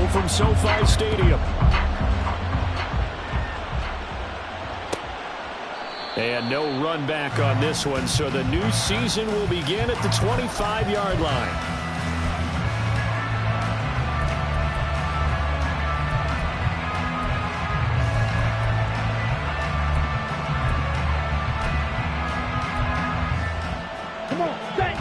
from SoFi Stadium. And no run back on this one, so the new season will begin at the 25-yard line. Come on, stay.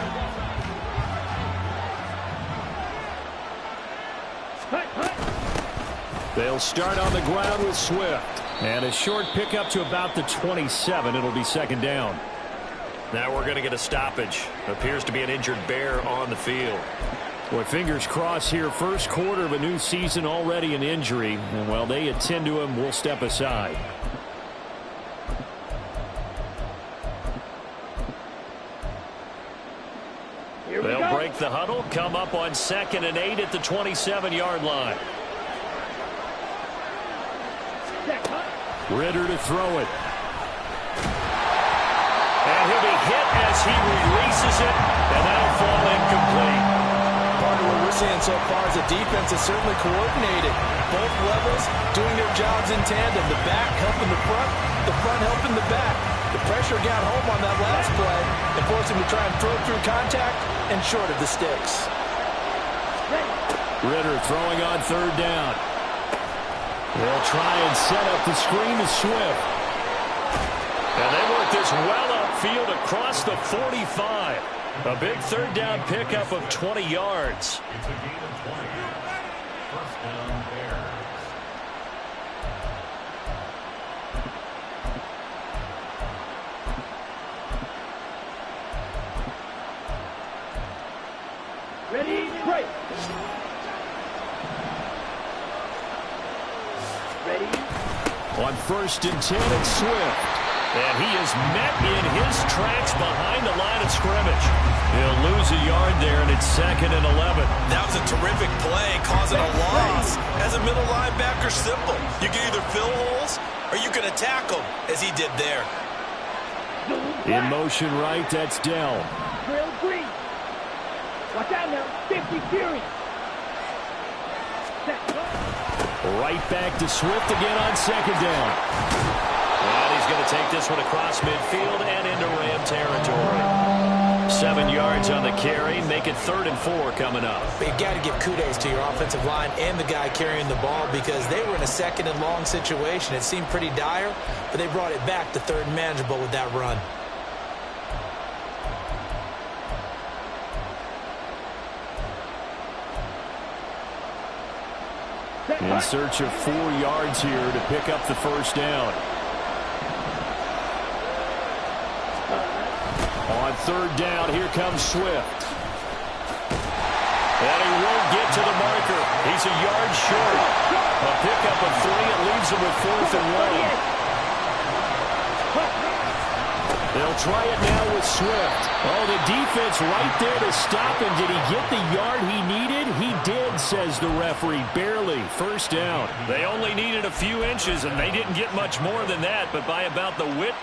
They'll start on the ground with Swift. And a short pickup to about the 27. It'll be second down. Now we're going to get a stoppage. Appears to be an injured Bear on the field. Boy, fingers crossed here. First quarter of a new season, already an injury. And while they attend to him, we'll step aside. They'll break the huddle, come up on 2nd and 8 at the 27-yard line. Ridder to throw it. And he'll be hit as he releases it, and that'll fall incomplete. Part of what we're seeing so far is the defense is certainly coordinated. Both levels doing their jobs in tandem. The back helping the front helping the back. The pressure got home on that last play and forced him to try and throw through contact and short of the sticks. Ridder throwing on 3rd down. They'll try and set up the screen to Swift. And they work this well upfield across the 45. A big 3rd down pickup of 20 yards. It's a gain of 20. First down, Bears. Ready, break. On 1st and 10, it's Swift. And he is met in his tracks behind the line of scrimmage. He'll lose a yard there, and it's 2nd and 11. That was a terrific play, causing a loss. As a middle linebacker, simple. You can either fill holes or you can attack them, as he did there. In motion right, that's Dell. Trail green. Watch out now. 50 Fury. Right back to Swift again on 2nd down. And he's going to take this one across midfield and into Ram territory. 7 yards on the carry. Make it 3rd and 4 coming up. But you got to give kudos to your offensive line and the guy carrying the ball because they were in a 2nd and long situation. It seemed pretty dire, but they brought it back to 3rd and manageable with that run. In search of 4 yards here to pick up the 1st down. On 3rd down, here comes Swift. And he won't get to the marker. He's a yard short. A pickup of 3. It leaves him with 4th and 1. They'll try it now with Swift. Oh, the defense right there to stop him. Did he get the yard he needed? He did, says the referee. Barely. 1st down. They only needed a few inches, and they didn't get much more than that, but by about the width.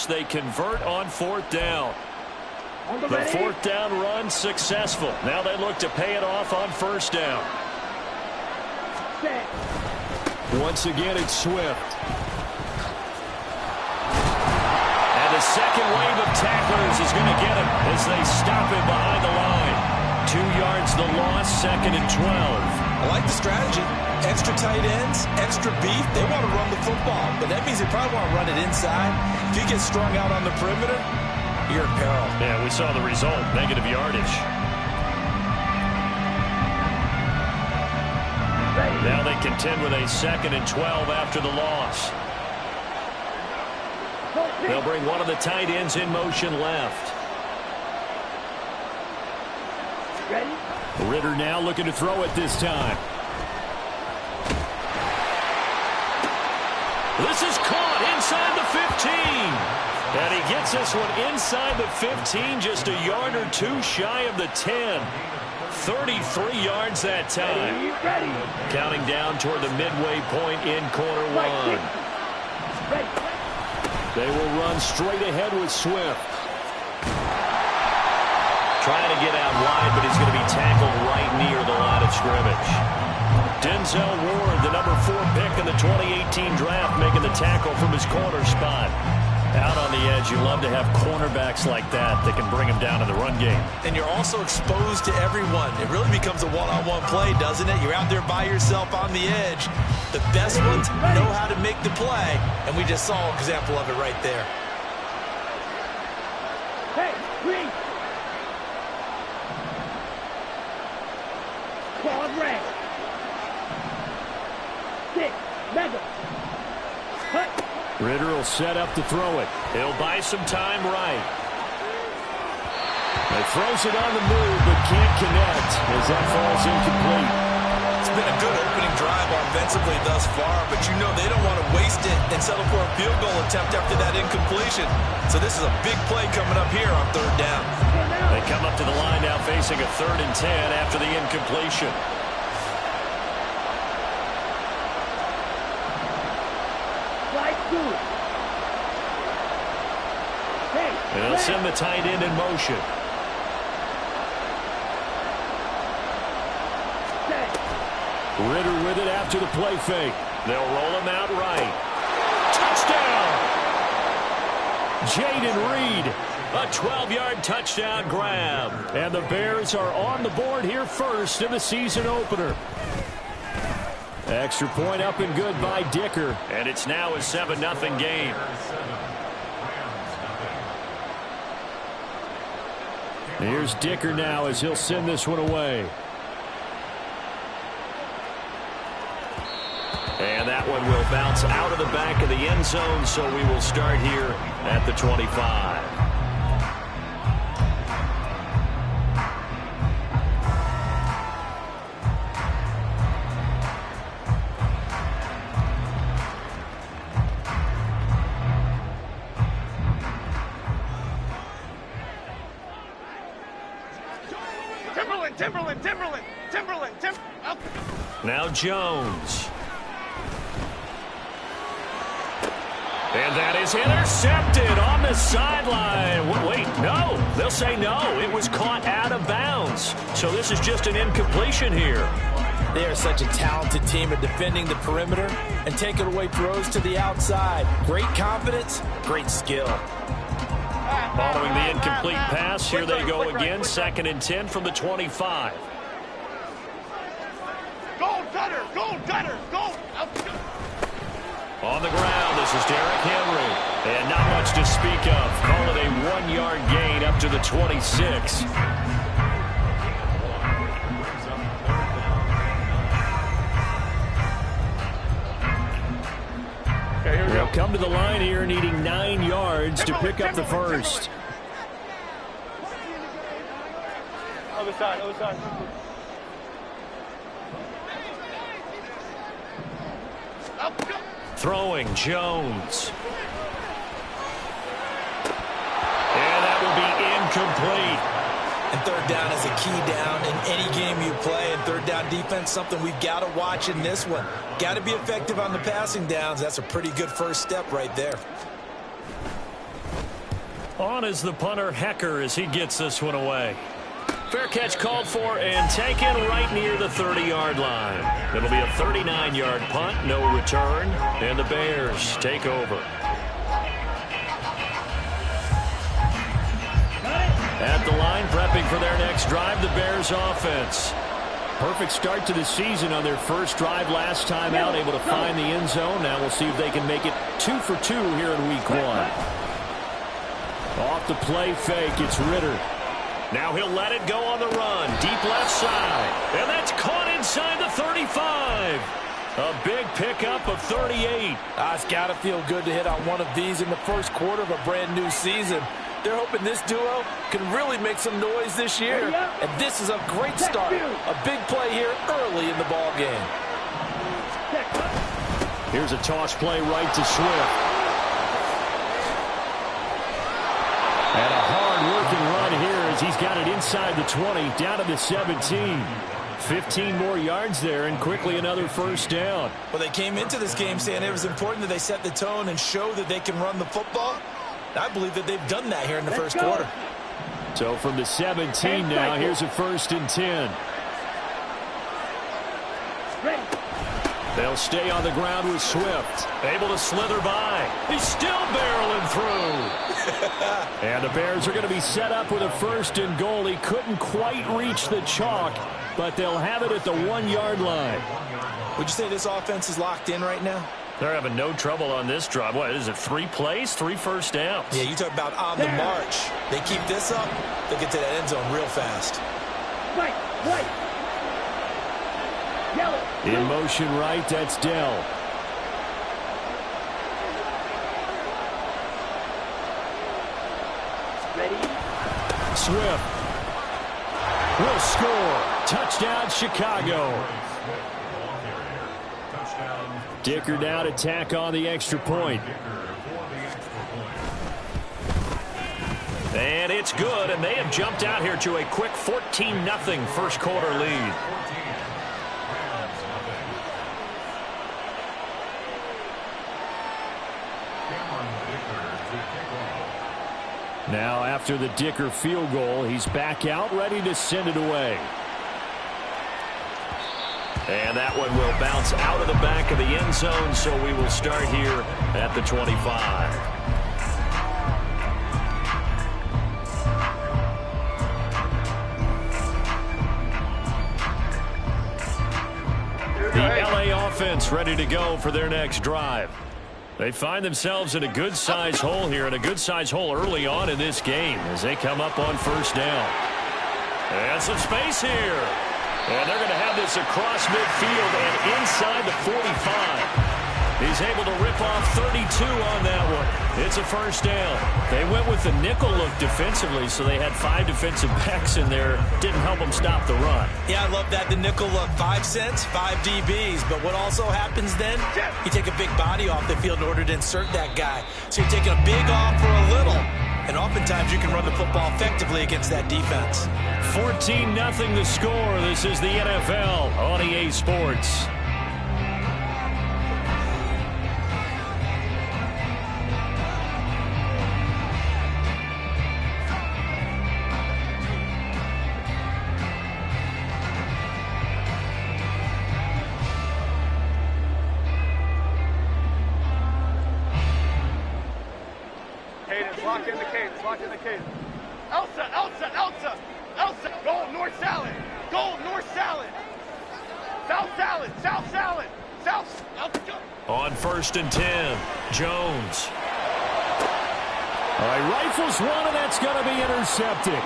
They convert on 4th down. The 4th down run successful. Now they look to pay it off on 1st down. Once again, it's Swift. And the second wave of tacklers is going to get him as they stop him behind the line. 2 yards the loss, 2nd and 12. I like the strategy. Extra tight ends, extra beef. They want to run the football, but that means they probably want to run it inside. If you get strung out on the perimeter, you're in peril. Yeah, we saw the result, negative yardage. Now they contend with a 2nd and 12 after the loss. They'll bring one of the tight ends in motion left. Ready? Ritter now looking to throw it this time. This is caught inside the 15. And he gets this one inside the 15, just a yard or two shy of the 10. 33 yards that time. Ready. Counting down toward the midway point in quarter one. Ready. They will run straight ahead with Swift. Trying to get out wide, but he's going to be tackled right near the line of scrimmage. Denzel Ward, the number 4 pick in the 2018 draft, making the tackle from his corner spot. Out on the edge, you love to have cornerbacks like that that can bring him down in the run game. And you're also exposed to everyone. It really becomes a one-on-one play, doesn't it? You're out there by yourself on the edge. The best ones know how to make the play, and we just saw an example of it right there. Hey, green. Quad red. 6. Mega. Cut. Ritter will set up to throw it. He'll buy some time right. He throws it on the move, but can't connect as that falls incomplete. It's been a good opening drive offensively thus far, but you know they don't want to waste it and settle for a field goal attempt after that incompletion. So this is a big play coming up here on 3rd down. They come up to the line now facing a 3rd and 10 after the incompletion. They'll send the tight end in motion. Ritter with it after the play fake. They'll roll him out right. Touchdown! Jaden Reed, a 12-yard touchdown grab. And the Bears are on the board here first in the season opener. Extra point up and good by Dicker. And it's now a 7-0 game. Here's Dicker now as he'll send this one away. And that one will bounce out of the back of the end zone, so we will start here at the 25. Timberland. Oh. Now Jones. And that is intercepted on the sideline. Wait, no. They'll say no. It was caught out of bounds. So this is just an incompletion here. They are such a talented team at defending the perimeter and taking away throws to the outside. Great confidence, great skill. Following the incomplete pass, here they go again. 2nd and 10 from the 25. Gold cutter, gold. On the ground, this is Derrick Henry. And not much to speak of. Call it a 1-yard gain up to the 26. They'll come to the line here needing 9 yards to pick up the first. Other side. Throwing Jones. And that will be incomplete. And 3rd down is a key down in any game you play. And 3rd down defense, something we've got to watch in this one. Got to be effective on the passing downs. That's a pretty good first step right there. On is the punter Hecker as he gets this one away. Fair catch called for and taken right near the 30-yard line. It'll be a 39-yard punt, no return, and the Bears take over. At the line, prepping for their next drive, the Bears offense. Perfect start to the season on their first drive last time out, able to find the end zone. Now we'll see if they can make it 2 for 2 here in week 1. Off the play fake, it's Ritter. Now he'll let it go on the run. Deep left side. And that's caught inside the 35. A big pickup of 38. It's got to feel good to hit on one of these in the first quarter of a brand new season. They're hoping this duo can really make some noise this year. And this is a great start. A big play here early in the ball game. Here's a toss play right to Swift. And a hard-working run here as he's got it inside the 20, down to the 17. 15 more yards there, and quickly another first down. Well, they came into this game saying it was important that they set the tone and show that they can run the football. I believe that they've done that here in the first quarter. So from the 17 now, here's a 1st and 10. They'll stay on the ground with Swift. Able to slither by. He's still barreling through. And the Bears are going to be set up with a 1st and goal. He couldn't quite reach the chalk, but they'll have it at the 1-yard line. Would you say this offense is locked in right now? They're having no trouble on this drive. What is it, 3 plays, 3 first downs? Yeah, you talk about on the march. They keep this up, they get to that end zone real fast. Right. Yellow. In motion right, that's Dell. Ready. Swift will score. Touchdown, Chicago. Dicker now to tack on the extra point. And it's good, and they have jumped out here to a quick 14-0 first quarter lead. Now after the Dicker field goal, he's back out ready to send it away. And that one will bounce out of the back of the end zone, so we will start here at the 25. The LA offense ready to go for their next drive. They find themselves in a good-sized hole here, and a good-sized hole early on in this game as they come up on first down. And some space here. And they're going to have this across midfield and inside the 45. He's able to rip off 32 on that one. It's a first down. They went with the nickel look defensively, so they had 5 defensive backs in there. Didn't help them stop the run. Yeah, I love that, the nickel look. 5 cents, 5 DBs. But what also happens then, you take a big body off the field in order to insert that guy. So you're taking a big off for a little. And oftentimes you can run the football effectively against that defense. 14-0 the score. This is the NFL on EA Sports. Lock in the cadence, lock in the cadence. Elsa, Elsa, Elsa, Elsa. Goal, north salad. Goal, north salad. South salad, south salad. South, Elsa, go. On first and 10, Jones. All right, rifles one, and that's going to be intercepted.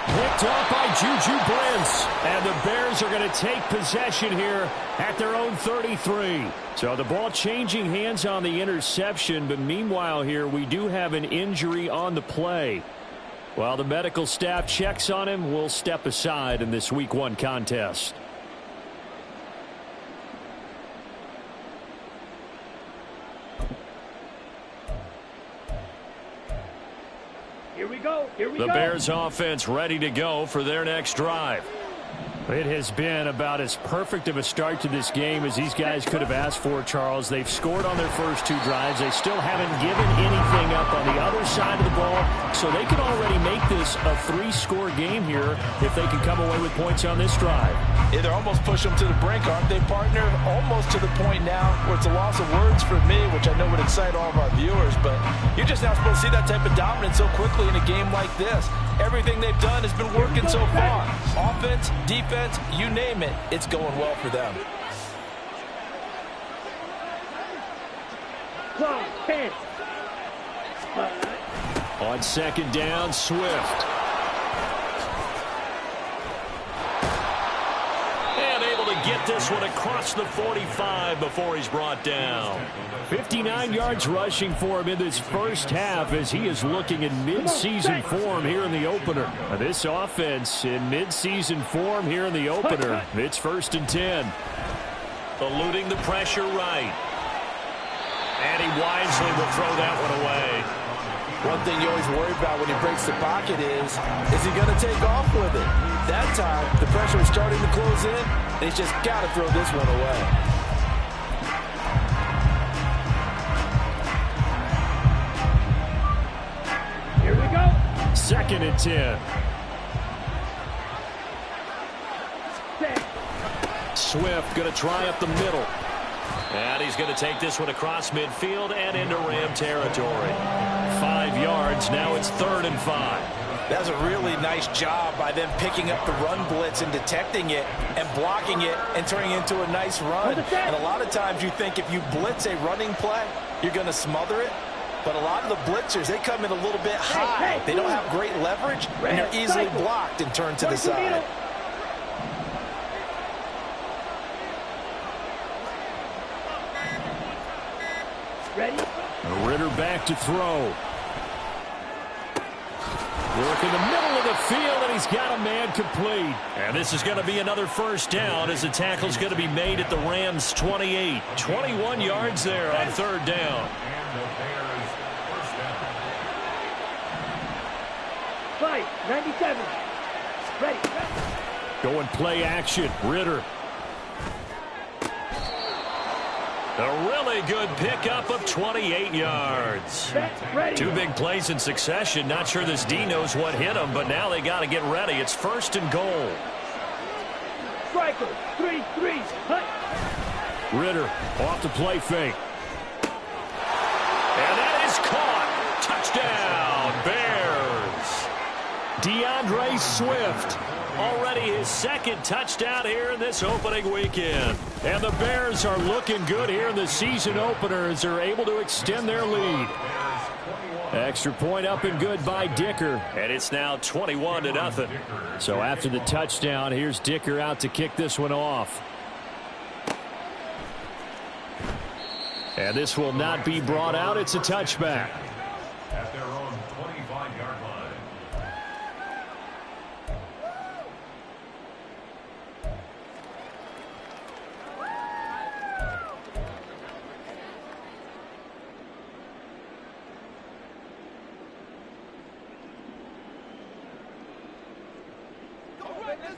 Picked off by Juju Brents. And the Bears are going to take possession here at their own 33. So the ball changing hands on the interception, but meanwhile here we do have an injury on the play. While the medical staff checks on him, we'll step aside in this Week 1 contest. Here we go. The Bears offense ready to go for their next drive. It has been about as perfect of a start to this game as these guys could have asked for, Charles. They've scored on their first 2 drives. They still haven't given anything up on the other side of the ball, so they can already make this a 3-score game here if they can come away with points on this drive. Yeah, they're almost pushing them to the brink, aren't they, partner? Almost to the point now where it's a loss of words for me, which I know would excite all of our viewers, but you're just not supposed to see that type of dominance so quickly in a game like this. Everything they've done has been working so far. Offense, defense, you name it, it's going well for them. 10. On second down, Swift. And able to get get this one across the 45 before he's brought down. 59 yards rushing for him in this first half as he is looking in mid-season form here in the opener. This offense in mid-season form here in the opener. It's 1st and 10. Eluding the pressure right. And he wisely will throw that one away. One thing you always worry about when he breaks the pocket is he going to take off with it? That time, the pressure is starting to close in, and he's just got to throw this one away. Here we go. 2nd and 10. Swift going to try up the middle. And he's going to take this one across midfield and into Ram territory. 5 yards. Now it's 3rd and 5. That's a really nice job by them picking up the run blitz and detecting it and blocking it and turning it into a nice run. And a lot of times you think if you blitz a running play, you're going to smother it. But a lot of the blitzers, they come in a little bit high. They don't have great leverage, and they're easily blocked and turned to the side. Ready? Ritter back to throw. Work in the middle of the field, and he's got a man complete. And this is going to be another 1st down as the tackle's going to be made at the Rams' 28. 21 yards there on 3rd down. Fight, 97. Ready. Going play action. Ritter. A really good pickup of 28 yards. Ready. 2 big plays in succession. Not sure this D knows what hit him, but now they got to get ready. It's 1st and goal. Striker, 3-3. Hut. Ritter off the play fake. And that is caught. Touchdown, Bears. DeAndre Swift. Already his 2nd touchdown here in this opening weekend. And the Bears are looking good here in the season opener as they're able to extend their lead. Extra point up and good by Dicker. And it's now 21-0. So after the touchdown, here's Dicker out to kick this one off. And this will not be brought out. It's a touchback. At their own 25-yard line.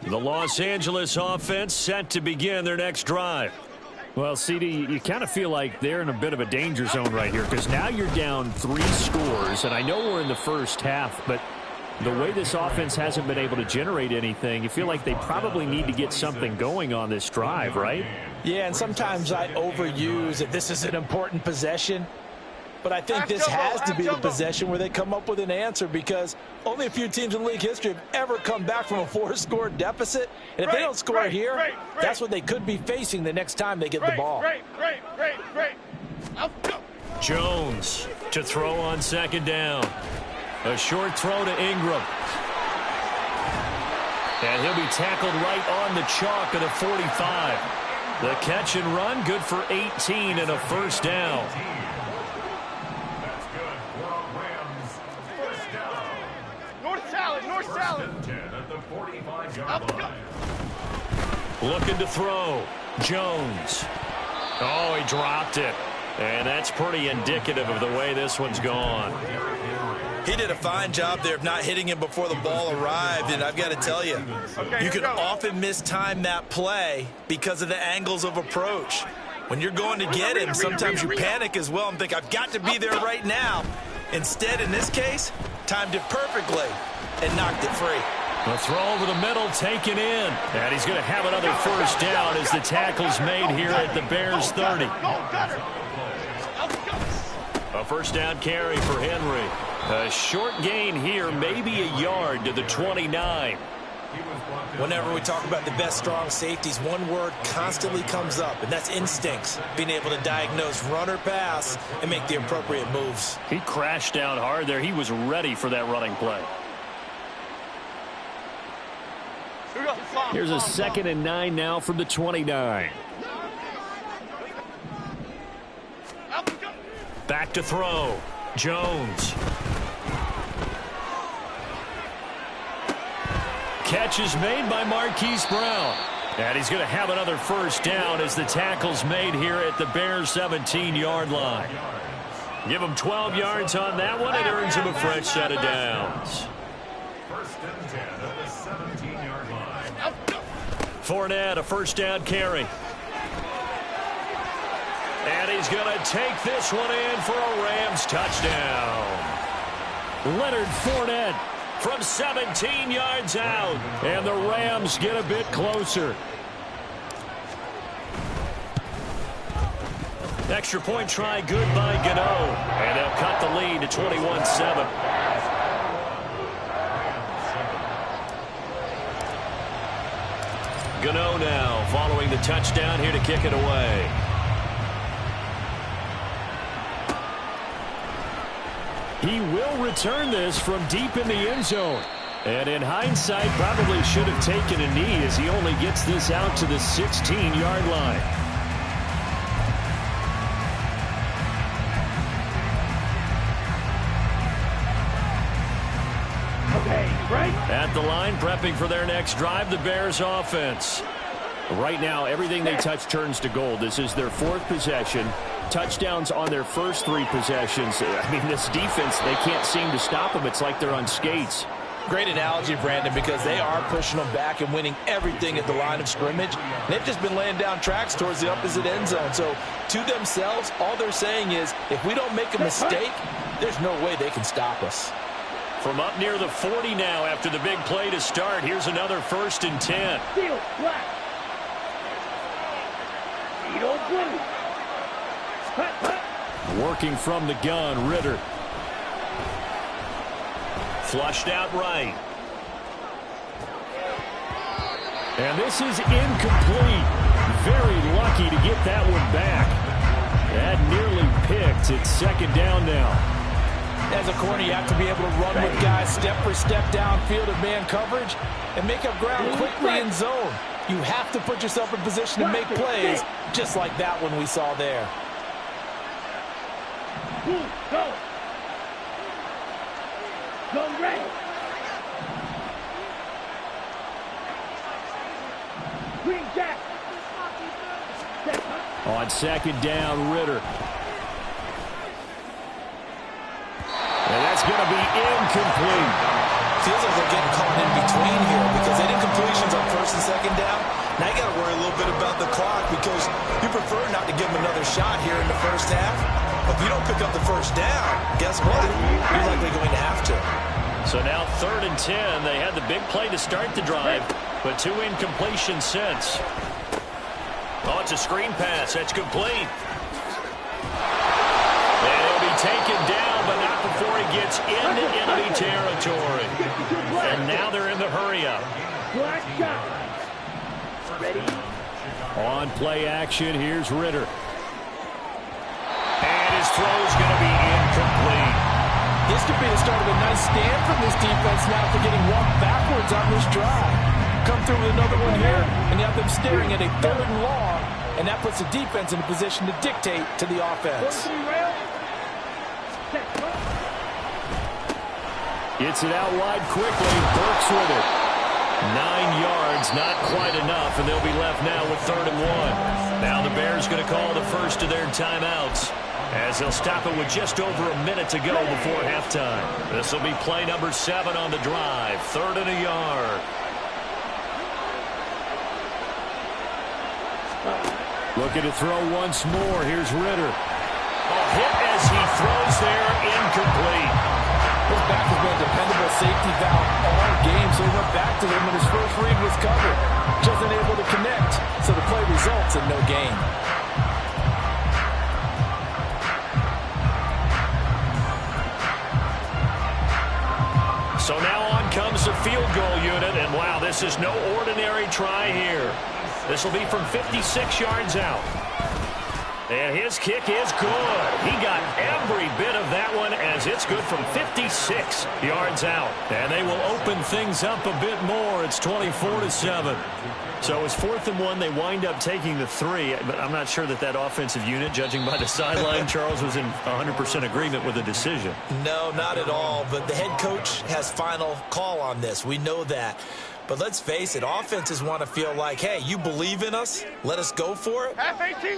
The Los Angeles offense set to begin their next drive. Well, CD, you kind of feel like they're in a bit of a danger zone right here because now you're down 3 scores, and I know we're in the first half, but the way this offense hasn't been able to generate anything, you feel like they probably need to get something going on this drive, right? Yeah, and sometimes I overuse that this is an important possession. But I think this has to be the possession where they come up with an answer because only a few teams in league history have ever come back from a 4-score deficit. And if they don't score here, that's what they could be facing the next time they get the ball. Jones to throw on 2nd down. A short throw to Ingram. And he'll be tackled right on the chalk of the 45. The catch and run good for 18 and a 1st down. North salad. 10 at the 45-yard line. Looking to throw. Jones. Oh, he dropped it. And that's pretty indicative of the way this one's gone. He did a fine job there of not hitting him before the ball arrived, and I've got to tell you, you can often mistime that play because of the angles of approach. When you're going to get him, sometimes you panic as well and think, I've got to be there right now. Instead, in this case, timed it perfectly and knocked it free. The throw over the middle taken in. And he's going to have another 1st down as the tackle's made here at the Bears 30. A 1st down carry for Henry. A short gain here, maybe a yard to the 29. Whenever we talk about the best strong safeties, one word constantly comes up, and that's instincts. Being able to diagnose run or pass and make the appropriate moves. He crashed down hard there. He was ready for that running play. Here's a 2nd and 9 now from the 29. Back to throw. Jones. Catch is made by Marquise Brown. And he's going to have another first down as the tackle's made here at the Bears 17-yard line. Give him 12 yards on that one. It earns him a fresh set of downs. First and 10 at the 17-yard line. Fournette, a first down carry. And he's going to take this one in for a Rams touchdown. Leonard Fournette From 17 yards out. and the Rams get a bit closer. Extra point try good by Gano. And they'll cut the lead to 21-7. Gano now following the touchdown here to kick it away. He will return this from deep in the end zone. And in hindsight, probably should have taken a knee as he only gets this out to the 16-yard line. At the line, prepping for their next drive, the Bears offense. Right now, everything they touch turns to gold. This is their 4th possession. Touchdowns on their first 3 possessions. I mean, this defense, they can't seem to stop them. It's like they're on skates. Great analogy, Brandon, because they are pushing them back and winning everything at the line of scrimmage. They've just been laying down tracks towards the opposite end zone. So, to themselves, all they're saying is, if we don't make a mistake, there's no way they can stop us. From up near the 40 now after the big play to start. Here's another 1st and 10. Field flat. Field blue. Hut, hut. Working from the gun, Ritter. Flushed out right. And this is incomplete. Very lucky to get that one back. That nearly picked. It's 2nd down now. As a corner, you have to be able to run with guys step for step downfield of man coverage and make up ground quickly in zone. You have to put yourself in position to make plays, just like that one we saw there. Go. Go red. Green jack. On 2nd down, Ritter. And that's going to be incomplete. Feels like they're getting caught in between here because they did completions on 1st and 2nd down. Now you got to worry a little bit about the clock because you prefer not to give them another shot here in the first half. But if you don't pick up the first down, guess what? You're likely going to have to. So now 3rd and 10. They had the big play to start the drive, but 2 incompletions since. Oh, it's a screen pass. That's complete. And he'll be taken down, but not before he gets into enemy territory. And now they're in the hurry-up. Black shot. Ready? On play action, here's Ritter. And his throw's going to be incomplete. This could be the start of a nice stand from this defense now for getting walked backwards on this drive. Come through with another one here, and you have them staring at a 3rd and long, and that puts the defense in a position to dictate to the offense. Gets it out wide quickly. Burks with it. 9 yards, not quite enough, and they'll be left now with 3rd and 1. Now the Bears going to call the first of their timeouts as they'll stop it with just over a minute to go before halftime. This will be play number 7 on the drive. 3rd and a yard. Looking to throw once more. Here's Ritter. A hit as he throws there, incomplete. This back has been a dependable safety valve all game, so he went back to him when his first read was covered. Just unable to connect, so the play results in no gain. So now on comes the field goal unit, and wow, this is no ordinary try here. This will be from 56 yards out. And his kick is good. He got every bit of that one as it's good from 56 yards out. And they will open things up a bit more. It's 24-7. So it's 4th and 1. They wind up taking the 3. But I'm not sure that that offensive unit, judging by the sideline, Charles, was in 100% agreement with the decision. No, not at all. But the head coach has final call on this. We know that. But let's face it, offenses want to feel like, hey, you believe in us? Let us go for it.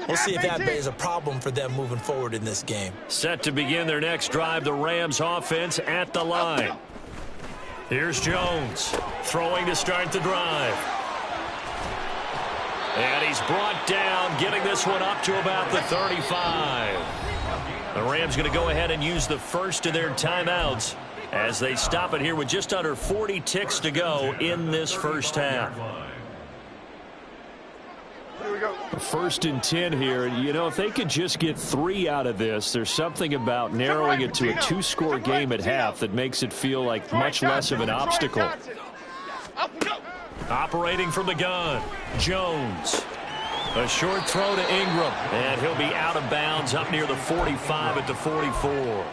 We'll see if that is a problem for them moving forward in this game. Set to begin their next drive, the Rams offense at the line. Here's Jones throwing to start the drive. And he's brought down, getting this one up to about the 35. The Rams going to go ahead and use the first of their timeouts as they stop it here with just under 40 ticks to go in this first half. Here we go. 1st and 10 here. You know, if they could just get 3 out of this, there's something about narrowing it to a 2-score game at half that makes it feel like much less of an obstacle. Operating from the gun, Jones. A short throw to Ingram, and he'll be out of bounds up near the 45 at the 44.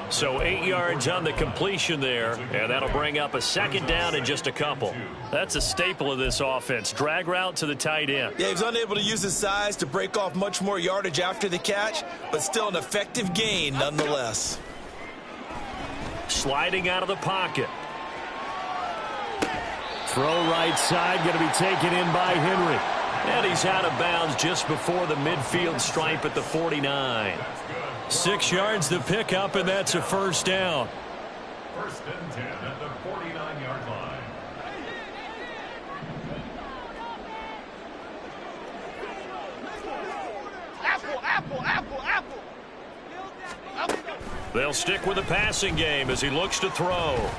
So 8 yards on the completion there, and that'll bring up a 2nd down in just a couple. That's a staple of this offense. Drag route to the tight end. Yeah, he was unable to use his size to break off much more yardage after the catch, but still an effective gain nonetheless. Sliding out of the pocket. Throw right side, going to be taken in by Henry. And he's out of bounds just before the midfield stripe at the 49. 6 yards to pick up, and that's a 1st down. 1st and 10 at the 49-yard line. Apple. They'll stick with the passing game as he looks to throw.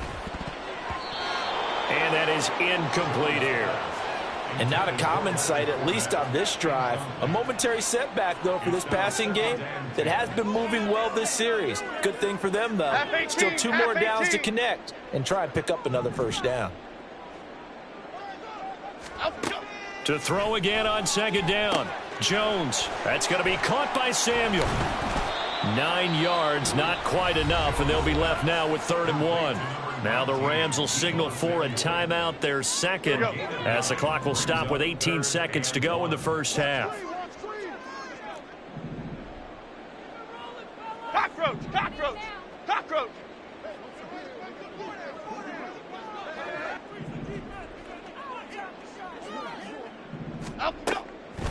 And that is incomplete here. And not a common sight, at least on this drive. A momentary setback, though, for this passing game that has been moving well this series. Good thing for them, though. Still 2 more downs to connect and try and pick up another 1st down. To throw again on 2nd down. Jones. That's going to be caught by Samuel. 9 yards, not quite enough, and they'll be left now with 3rd and 1. Now the Rams will signal for a timeout, their 2nd, as the clock will stop with 18 seconds to go in the first half. Cockroach.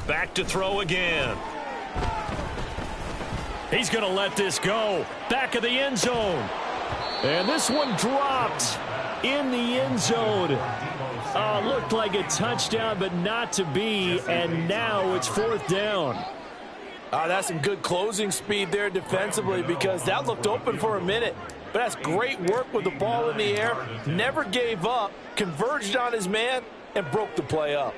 Back to throw again. He's going to let this go. Back of the end zone. And this one dropped in the end zone. Looked like a touchdown, but not to be. And now it's 4th down. That's some good closing speed there defensively, because that looked open for a minute. But that's great work with the ball in the air. Never gave up, converged on his man, and broke the play up.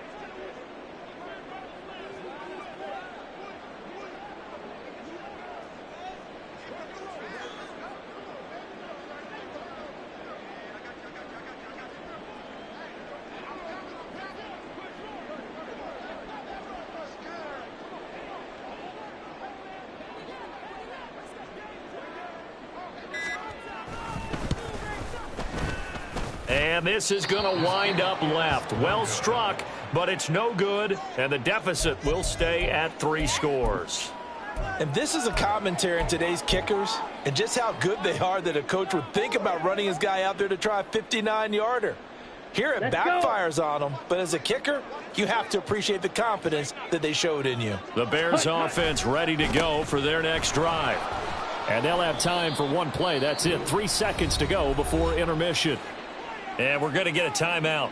And this is going to wind up left. Well struck, but it's no good, and the deficit will stay at 3 scores. And this is a commentary on today's kickers and just how good they are that a coach would think about running his guy out there to try a 59-yarder. Here it backfires on them, but as a kicker, you have to appreciate the confidence that they showed in you. The Bears offense ready to go for their next drive. And they'll have time for 1 play. That's it. 3 seconds to go before intermission. And we're going to get a timeout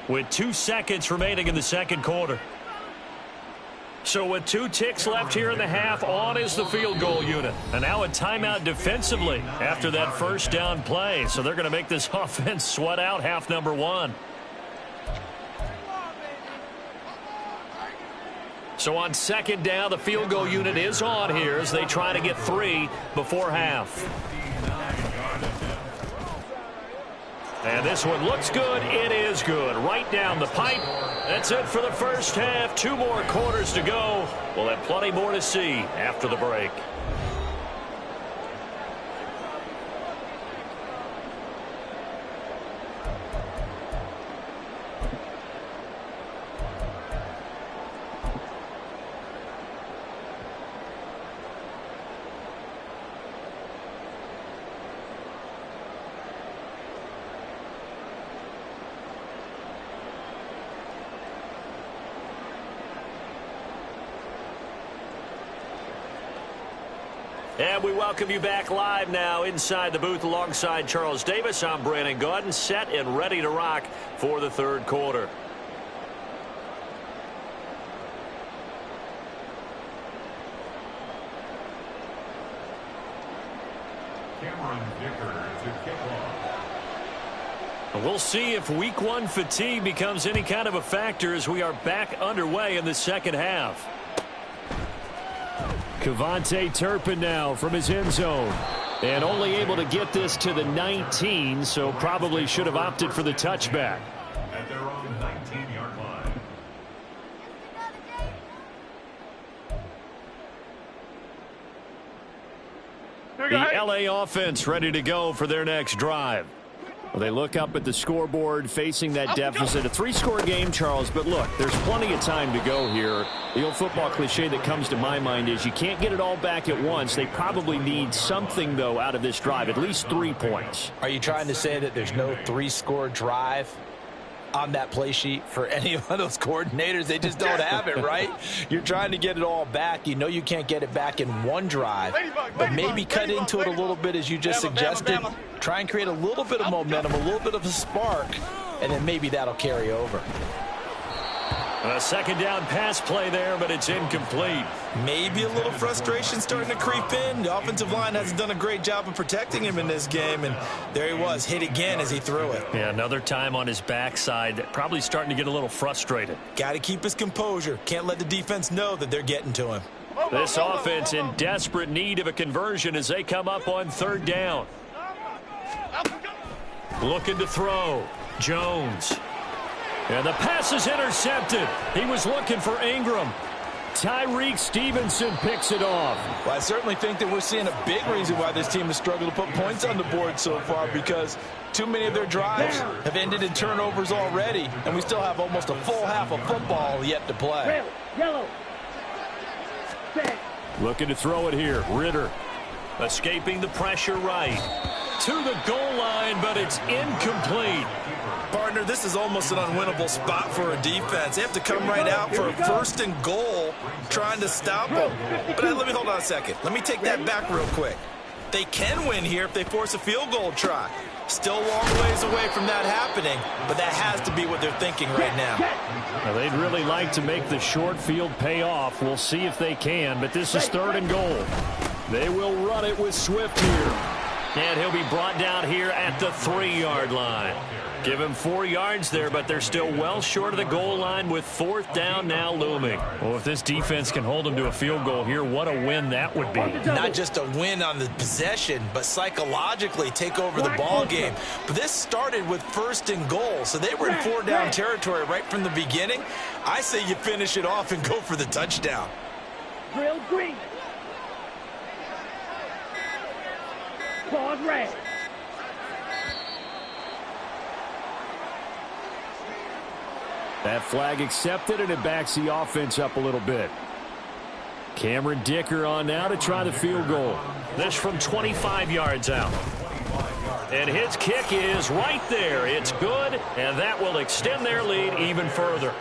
with 2 seconds remaining in the 2nd quarter. So with 2 ticks left here in the half, on is the field goal unit. And now a timeout defensively after that 1st down play. So they're going to make this offense sweat out half number 1. So on 2nd down, the field goal unit is on here as they try to get 3 before half. And this one looks good. It is good. Right down the pipe. That's it for the first half. 2 more quarters to go. We'll have plenty more to see after the break. And we welcome you back live now inside the booth alongside Charles Davis. I'm Brandon Gaudin, set and ready to rock for the third quarter. Cameron Dicker to kick off. We'll see if week 1 fatigue becomes any kind of a factor as we are back underway in the second half. KaVontae Turpin now from his end zone. And only able to get this to the 19, so probably should have opted for the touchback. At their own 19-yard line. The LA offense ready to go for their next drive. Well, they look up at the scoreboard facing that deficit. A 3-score game, Charles, but look, there's plenty of time to go here. The old football cliche that comes to my mind is you can't get it all back at once. They probably need something, though, out of this drive, at least 3 points. Are you trying to say that there's no 3-score drive on that play sheet for any of those coordinators? They just don't have it, right? You're trying to get it all back. You know you can't get it back in one drive, but maybe cut into it a little bit as you just suggested. Try and create a little bit of momentum, a little bit of a spark, and then maybe that'll carry over. A second down pass play there, but it's incomplete. Maybe a little frustration starting to creep in. The offensive line hasn't done a great job of protecting him in this game, and there he was, hit again as he threw it. Yeah, another time on his backside, probably starting to get a little frustrated. Got to keep his composure. Can't let the defense know that they're getting to him. This offense in desperate need of a conversion as they come up on 3rd down. Looking to throw. Jones. And the pass is intercepted. He was looking for Ingram. Tyreek Stevenson picks it off. Well, I certainly think that we're seeing a big reason why this team has struggled to put points on the board so far, because too many of their drives have ended in turnovers already, and we still have almost a full half of football yet to play. Yellow. Looking to throw it here. Ritter. Escaping the pressure right. To the goal line, but it's incomplete. Partner, this is almost an unwinnable spot for a defense. They have to come right out for a 1st and goal trying to stop them. But let me hold on a second. Let me take that back real quick. They can win here if they force a field goal try. Still a long ways away from that happening, but that has to be what they're thinking right now. Well, they'd really like to make the short field pay off. We'll see if they can, but this is 3rd and goal. They will run it with Swift here. And he'll be brought down here at the 3-yard line. Give him 4 yards there, but they're still well short of the goal line with 4th down now looming. Well, if this defense can hold them to a field goal here, what a win that would be. Not just a win on the possession, but psychologically take over the ball game. But this started with 1st and goal, so they were in 4-down territory right from the beginning. I say you finish it off and go for the touchdown. Drill green. Pause red. That flag accepted, and it backs the offense up a little bit. Cameron Dicker on now to try the field goal. This from 25 yards out. And his kick is right there. It's good, and that will extend their lead even further.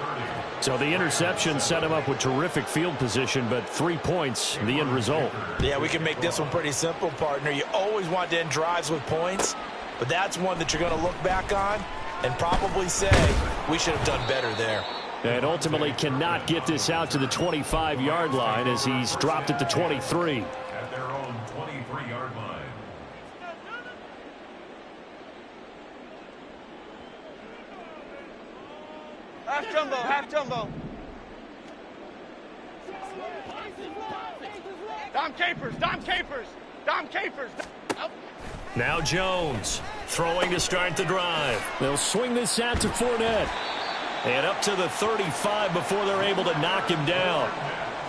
So the interception set him up with terrific field position, but 3 points, the end result. Yeah, we can make this one pretty simple, partner. You always want to end drives with points, but that's one that you're going to look back on and probably say, we should have done better there. And ultimately cannot get this out to the 25-yard line as he's dropped it to 23. At their own 23-yard line. Half jumbo, half jumbo. Dom Capers, Dom Capers, Dom Capers. Now Jones throwing to start the drive. They'll swing this out to Fournette. And up to the 35 before they're able to knock him down.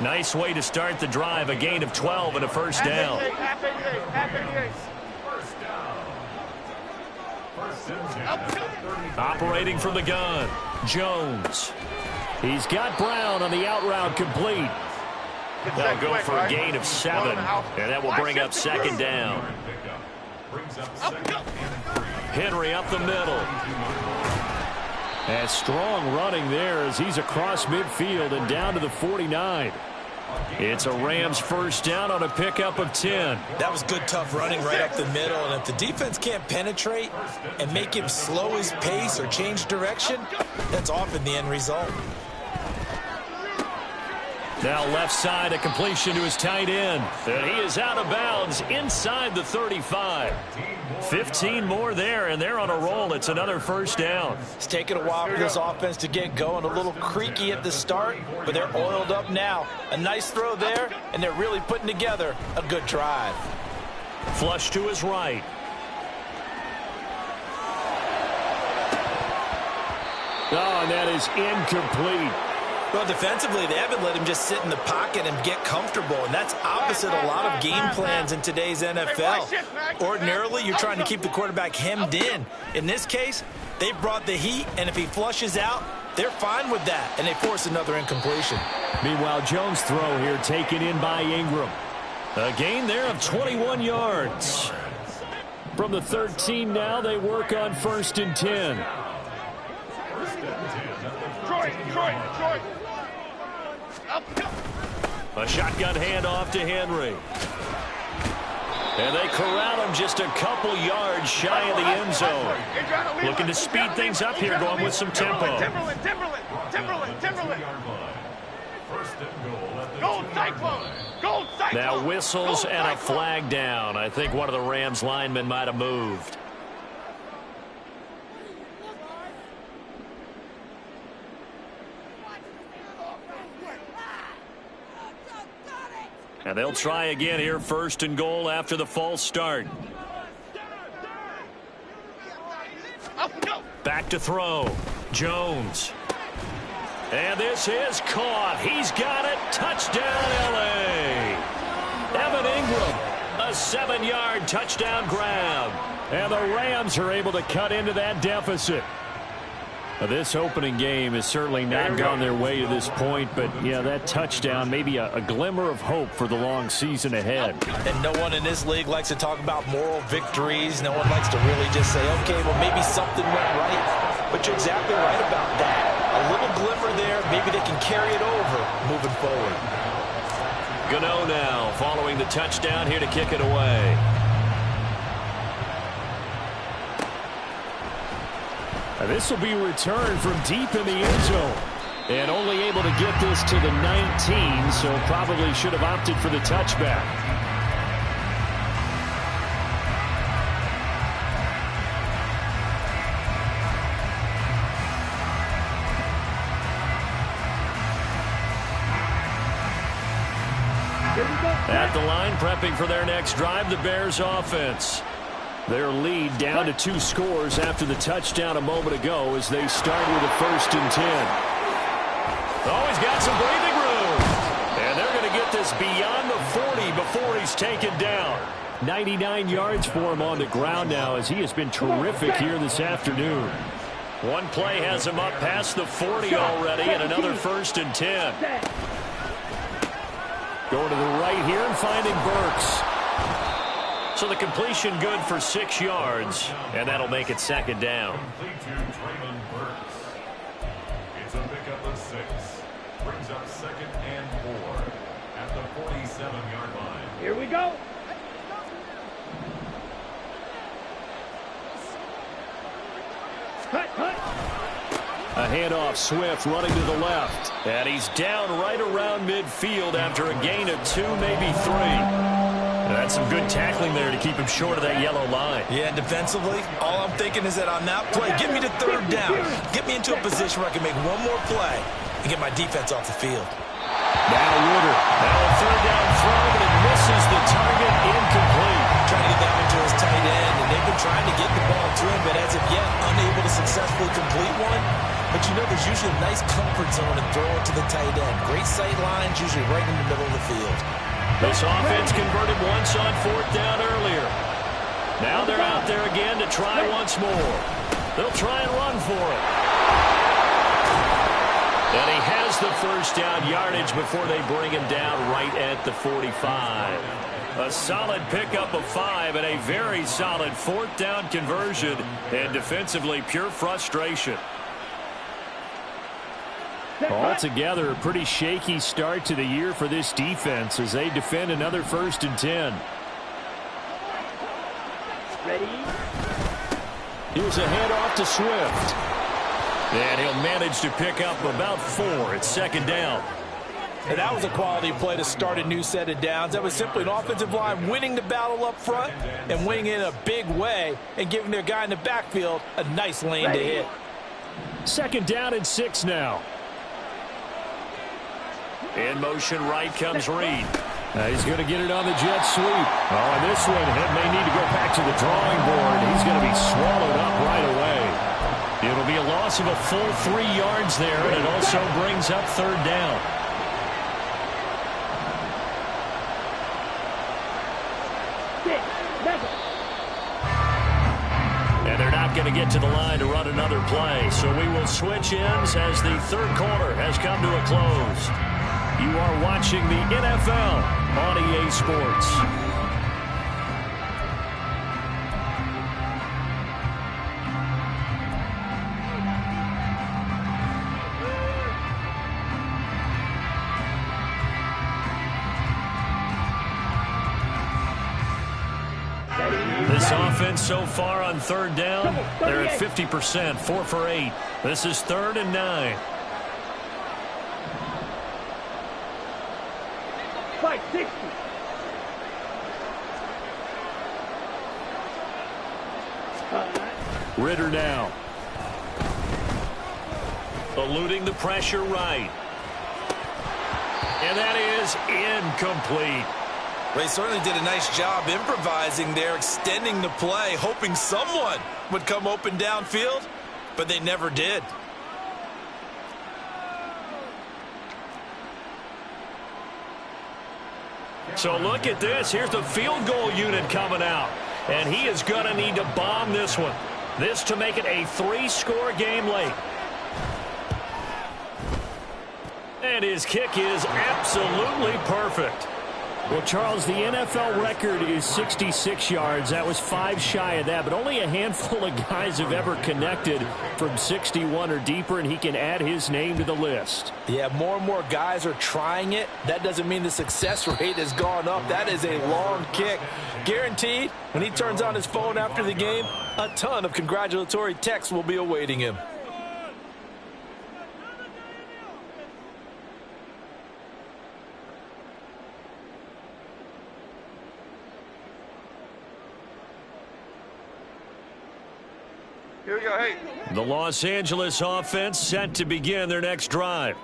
Nice way to start the drive. A gain of 12 and a first down. Half 88, half 88. First down. Operating from the gun, Jones. He's got Brown on the out route complete. They'll go for a gain of 7, and that will bring up second down. Brings up second and 3. Henry up the middle. And strong running there as he's across midfield and down to the 49. It's a Rams first down on a pickup of 10. That was good, tough running right up the middle. And if the defense can't penetrate and make him slow his pace or change direction, that's often the end result. Now left side, a completion to his tight end. And he is out of bounds inside the 35. 15 more there, and they're on a roll. It's another first down. It's taken a while for this offense to get going. A little creaky at the start, but they're oiled up now. A nice throw there, and they're really putting together a good drive. Flush to his right. Oh, and that is incomplete. Well, defensively, they haven't let him just sit in the pocket and get comfortable, and that's opposite a lot of game plans in today's NFL. Ordinarily, you're trying to keep the quarterback hemmed in. In this case, they brought the heat, and if he flushes out, they're fine with that, and they force another incompletion. Meanwhile, Jones' throw here taken in by Ingram. A gain there of 21 yards. From the 13 now, they work on 1st and 10. Detroit. A shotgun handoff to Henry. And they corral him just a couple yards shy of the end zone. Looking to speed things up here, going with some tempo. Timberland. Gold Cyclone. Now whistles and a flag down. I think one of the Rams linemen might have moved. And they'll try again here, 1st and goal after the false start. Back to throw. Jones. And this is caught. He's got it. Touchdown, L.A. Evan Ingram, a 7-yard touchdown grab. And the Rams are able to cut into that deficit. This opening game has certainly not gone their way to this point, but, yeah, that touchdown, maybe a glimmer of hope for the long season ahead. And no one in this league likes to talk about moral victories. No one likes to really just say, okay, well, maybe something went right. But you're exactly right about that. A little glimmer there. Maybe they can carry it over moving forward. Gano now following the touchdown here to kick it away. This will be returned from deep in the end zone. And only able to get this to the 19, so probably should have opted for the touchback. At the line, prepping for their next drive, the Bears offense. Their lead down to 2 scores after the touchdown a moment ago as they start with a 1st and 10. Oh, he's got some breathing room. And they're going to get this beyond the 40 before he's taken down. 99 yards for him on the ground now as he has been terrific here this afternoon. One play has him up past the 40 already, and another 1st and 10. Going to the right here and finding Burks. So the completion good for 6 yards, and that'll make it second down. Complete to Traylon Burks. It's a pickup of 6. Brings up 2nd and 4 at the 47-yard line. Here we go. A handoff, Swift running to the left. And he's down right around midfield after a gain of 2, maybe 3. That's some good tackling there to keep him short of that yellow line. Yeah, and defensively, all I'm thinking is that on that play, get me to 3rd down. Get me into a position where I can make one more play and get my defense off the field. Now Ridder. Now a 3rd down throw, but it misses the target, incomplete. Trying to get Evans to his tight end, and they've been trying to get the ball to him, but as of yet, unable to successfully complete one. But you know, there's usually a nice comfort zone to throw it to the tight end. Great sight lines, usually right in the middle of the field. This offense converted once on 4th down earlier. Now they're out there again to try once more. They'll try and run for it. And he has the first down yardage before they bring him down right at the 45. A solid pickup of 5 and a very solid 4th down conversion. And defensively, pure frustration. Altogether, a pretty shaky start to the year for this defense as they defend another 1st and 10. Ready? Here's a handoff to Swift. And he'll manage to pick up about 4 at 2nd down. And that was a quality play to start a new set of downs. That was simply an offensive line winning the battle up front and winning it in a big way and giving their guy in the backfield a nice lane to hit. 2nd down and 6 now. In motion right comes Reed. He's going to get it on the jet sweep. Oh, and this one, he may need to go back to the drawing board. He's going to be swallowed up right away. It'll be a loss of a full 3 yards there, and it also brings up 3rd down. And they're not going to get to the line to run another play, so we will switch ends as the 3rd quarter has come to a close. You are watching the NFL on EA Sports. This offense so far on 3rd down, they're at 50%, 4 for 8. This is 3rd and 9. 560. Ritter now. Eluding the pressure right. And that is incomplete. They certainly did a nice job improvising there, extending the play, hoping someone would come open downfield, but they never did. So look at this. Here's the field goal unit coming out. And he is going to need to bomb this one. This to make it a 3-score game late. And his kick is absolutely perfect. Well, Charles, the NFL record is 66 yards. That was 5 shy of that, but only a handful of guys have ever connected from 61 or deeper, and he can add his name to the list. Yeah, more and more guys are trying it. That doesn't mean the success rate has gone up. That is a long kick. Guaranteed, when he turns on his phone after the game, a ton of congratulatory texts will be awaiting him. Here we go, hey. The Los Angeles offense set to begin their next drive.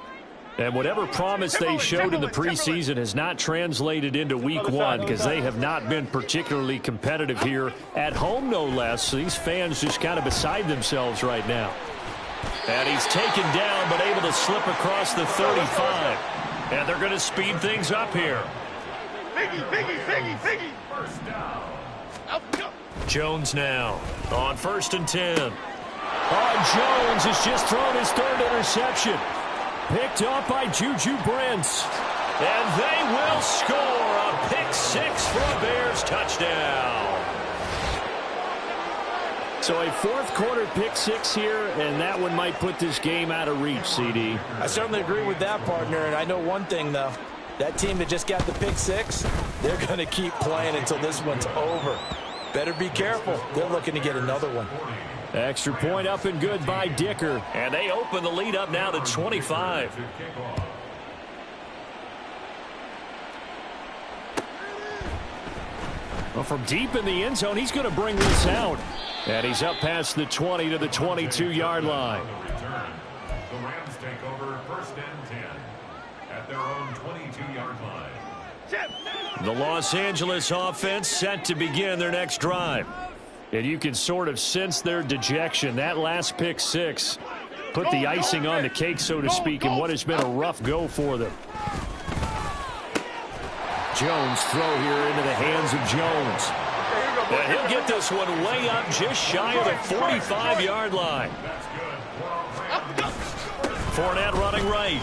And whatever promise they showed in the preseason has not translated into week 1 because they have not been particularly competitive here at home, no less. These fans just kind of beside themselves right now. And he's taken down but able to slip across the 35. And they're going to speed things up here. Biggie. First down. Jones now on 1st and 10. Oh, Jones has just thrown his 3rd interception. Picked up by Juju Brents. And they will score a pick 6 for a Bears touchdown. So a 4th quarter pick 6 here, and that one might put this game out of reach, CD. I certainly agree with that, partner, and I know one thing, though. That team that just got the pick 6, they're going to keep playing until this one's over. Better be careful. They're looking to get another one. Extra point up and good by Dicker. And they open the lead up now to 25. Well, from deep in the end zone, he's going to bring this out. And he's up past the 20 to the 22-yard line. The Rams take over 1st and 10 at their own 22-yard line. The Los Angeles offense set to begin their next drive. And you can sort of sense their dejection. That last pick six put the icing on the cake, so to speak, in what has been a rough go for them. Jones throw here into the hands of Jones. And he'll get this one way up just shy of the 45-yard line. Fournette running right.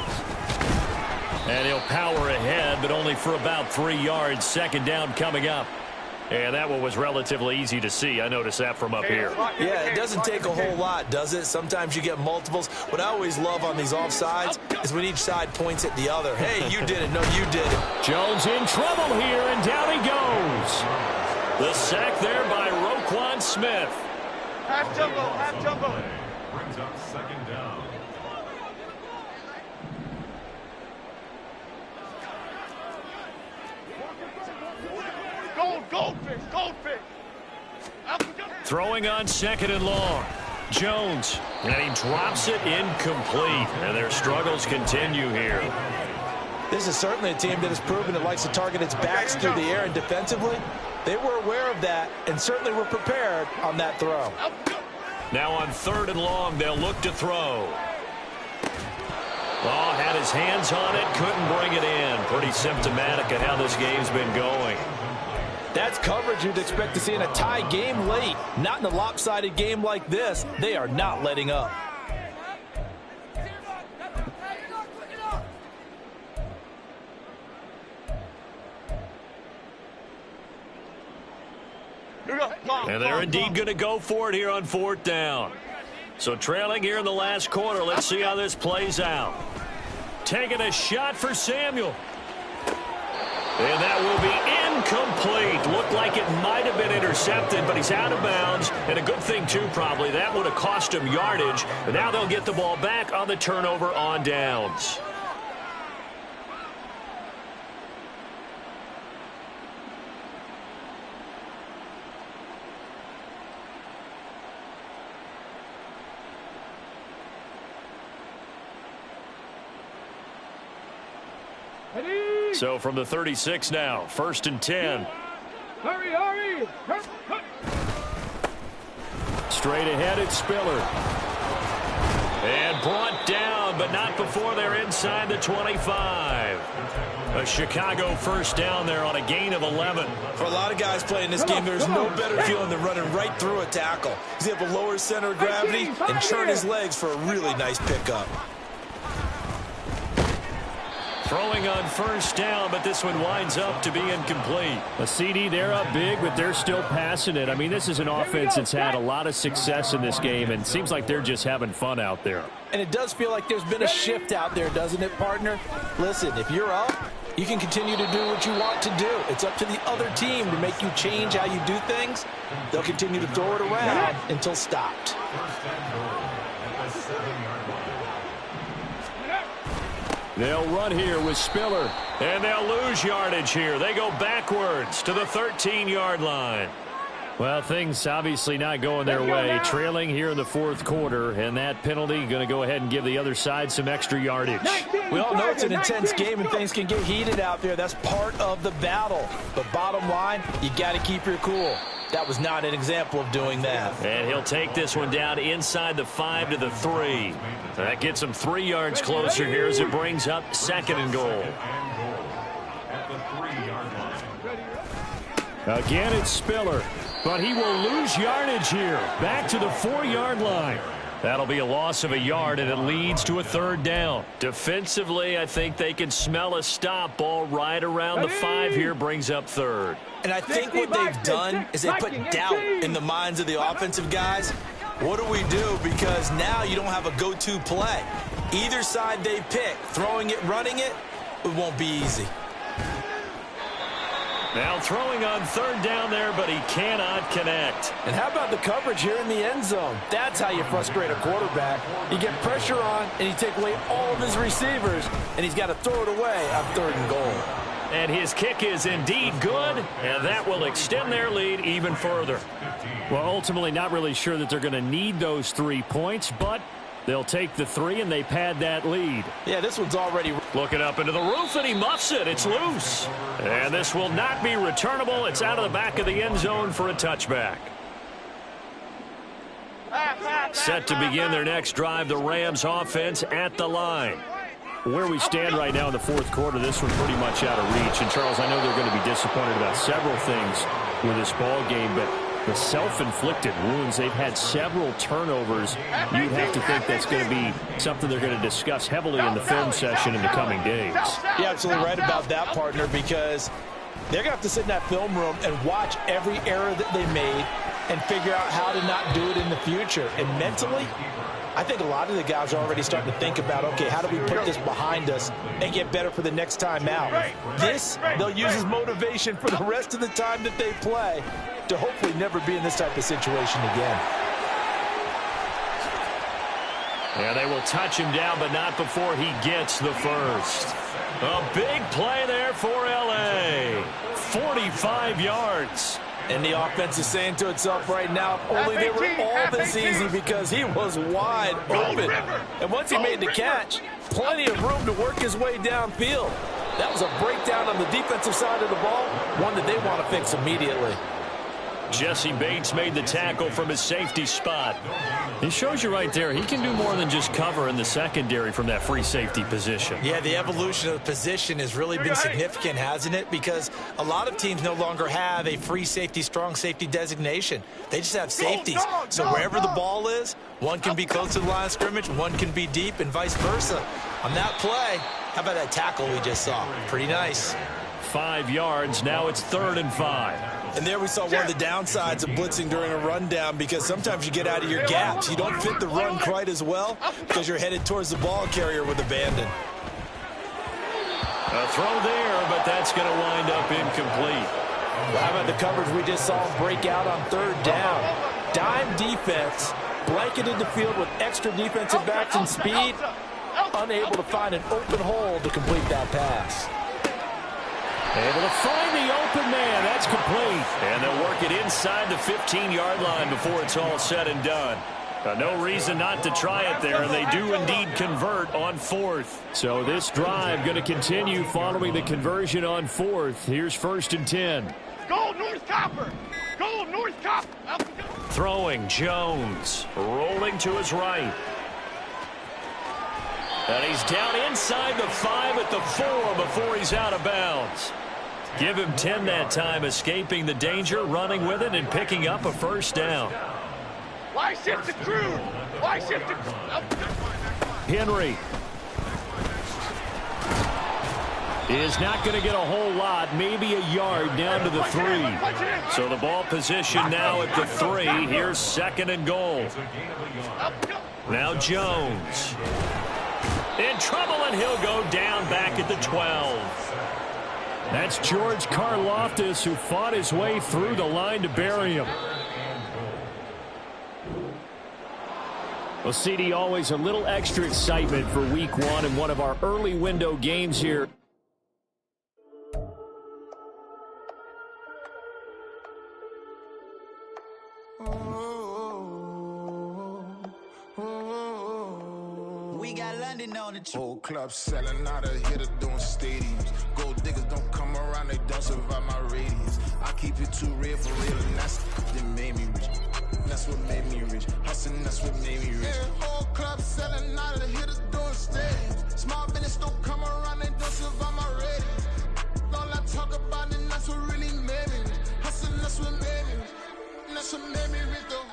And he'll power ahead, but only for about 3 yards. Second down coming up. And that one was relatively easy to see. I noticed that from up here. Yeah, it doesn't take a whole lot, does it? Sometimes you get multiples. What I always love on these offsides is when each side points at the other. Hey, you did it. No, you did it. Jones in trouble here, and down he goes. The sack there by Roquan Smith. Half jumbo, half jumbo. Brings up second down. Goldfish, goldfish. Throwing on second and long. Jones, and he drops it incomplete. And their struggles continue here. This is certainly a team that has proven it likes to target its backs through the air, and defensively, they were aware of that and certainly were prepared on that throw. Now on third and long, they'll look to throw. Oh, had his hands on it, couldn't bring it in. Pretty symptomatic of how this game's been going. That's coverage you'd expect to see in a tie game late. Not in a lopsided game like this. They are not letting up. And they're indeed going to go for it here on fourth down. So trailing here in the last quarter. Let's see how this plays out. Taking a shot for Samuel. And that will be incomplete. Looked like it might have been intercepted, but he's out of bounds. And a good thing, too, probably. That would have cost him yardage. And now they'll get the ball back on the turnover on downs. So from the 36 now, first and 10. Hurry, hurry! Straight ahead, it's Spiller. And brought down, but not before they're inside the 25. A Chicago first down there on a gain of 11. For a lot of guys playing this game, there's no better feeling than running right through a tackle. He's able to lower his center of gravity and churn his legs for a really nice pickup. Throwing on first down, but this one winds up to be incomplete. A CD, they're up big, but they're still passing it. I mean, this is an offense that's had a lot of success in this game, and it seems like they're just having fun out there. And it does feel like there's been a shift out there, doesn't it, partner? Listen, if you're up, you can continue to do what you want to do. It's up to the other team to make you change how you do things. They'll continue to throw it around until stopped. They'll run here with Spiller. And they'll lose yardage here. They go backwards to the 13-yard line. Well, things obviously not going their way. Trailing here in the fourth quarter, and that penalty going to go ahead and give the other side some extra yardage. We all know it's an intense game and things can get heated out there. That's part of the battle. But bottom line, you got to keep your cool. That was not an example of doing that. And he'll take this one down inside the 5 to the 3. That gets him 3 yards closer here as it brings up second and goal. At the 3-yard line. Again, it's Spiller, but he will lose yardage here. Back to the 4-yard line. That'll be a loss of a yard, and it leads to a third down. Defensively, I think they can smell a stop ball right around the 5 here, brings up third. And I think what they've done is they put doubt in the minds of the offensive guys. What do we do? Because now you don't have a go-to play. Either side they pick, throwing it, running it, it won't be easy. Now throwing on third down there, but he cannot connect. And how about the coverage here in the end zone? That's how you frustrate a quarterback. You get pressure on, and you take away all of his receivers, and he's got to throw it away on third and goal. And his kick is indeed good, and that will extend their lead even further. Well, ultimately not really sure that they're going to need those 3 points, but They'll take the three, and they pad that lead. Yeah, this one's already... Looking up into the roof, and he muffs it. It's loose. And this will not be returnable. It's out of the back of the end zone for a touchback. Set to begin their next drive, the Rams offense at the line. Where we stand right now in the fourth quarter, this one pretty much out of reach. And, Charles, I know they're going to be disappointed about several things with this ball game, but the self-inflicted wounds, they've had several turnovers. You'd have to think that's going to be something they're going to discuss heavily in the film session in the coming days. You're absolutely right about that, partner, because they're going to have to sit in that film room and watch every error that they made and figure out how to not do it in the future. And mentally, I think a lot of the guys are already starting to think about, okay, how do we put this behind us and get better for the next time out? This, they'll use as motivation for the rest of the time that they play to hopefully never be in this type of situation again. And they will touch him down, but not before he gets the first. A big play there for L.A. 45 yards. And the offense is saying to itself right now, only they were all this easy because he was wide open. And once he made the catch, plenty of room to work his way downfield. That was a breakdown on the defensive side of the ball, one that they want to fix immediately. Jesse Bates made the tackle from his safety spot. It shows you right there, he can do more than just cover in the secondary from that free safety position. Yeah, the evolution of the position has really been significant, hasn't it? Because a lot of teams no longer have a free safety, strong safety designation. They just have safeties. So wherever the ball is, one can be close to the line of scrimmage, one can be deep, and vice versa. On that play, how about that tackle we just saw? Pretty nice. 5 yards, now it's 3rd and 5. And there we saw one of the downsides of blitzing during a rundown, because sometimes you get out of your gaps. You don't fit the run quite as well because you're headed towards the ball carrier with abandon. A throw there, but that's going to wind up incomplete. Well, how about the coverage we just saw break out on 3rd down? Dime defense, blanketed the field with extra defensive backs and speed, unable to find an open hole to complete that pass. Able to find the open man. That's complete. And they'll work it inside the 15-yard line before it's all said and done. No reason not to try it there, and they do indeed convert on 4th. So this drive going to continue following the conversion on 4th. Here's 1st and 10. Go, North Copper! Go, North Copper! Throwing Jones, rolling to his right. And he's down inside the 5 at the 4 before he's out of bounds. Give him 10 that time, escaping the danger, running with it, and picking up a 1st down. Why shift the crew? Why shift the crew? Henry is not going to get a whole lot, maybe a yard down to the 3. So the ball position now at the 3. Here's 2nd and goal. Now Jones. In trouble, and he'll go down back at the 12. That's George Karlaftis, who fought his way through the line to bury him. Well, CD, always a little extra excitement for week 1 and one of our early window games here. We got London on the whole club selling out of hitter doing stadiums. Gold diggers don't come around, they don't survive my radius. I keep it too real for real, and that's that made me rich. That's what made me rich. Hustling, that's what made me rich. Yeah, whole club selling out of hitters doing stadiums. Small business don't come around, they don't survive my radius. All I talk about it, that's what really made me rich. Hustling, that's what made me rich. That's what made me rich though.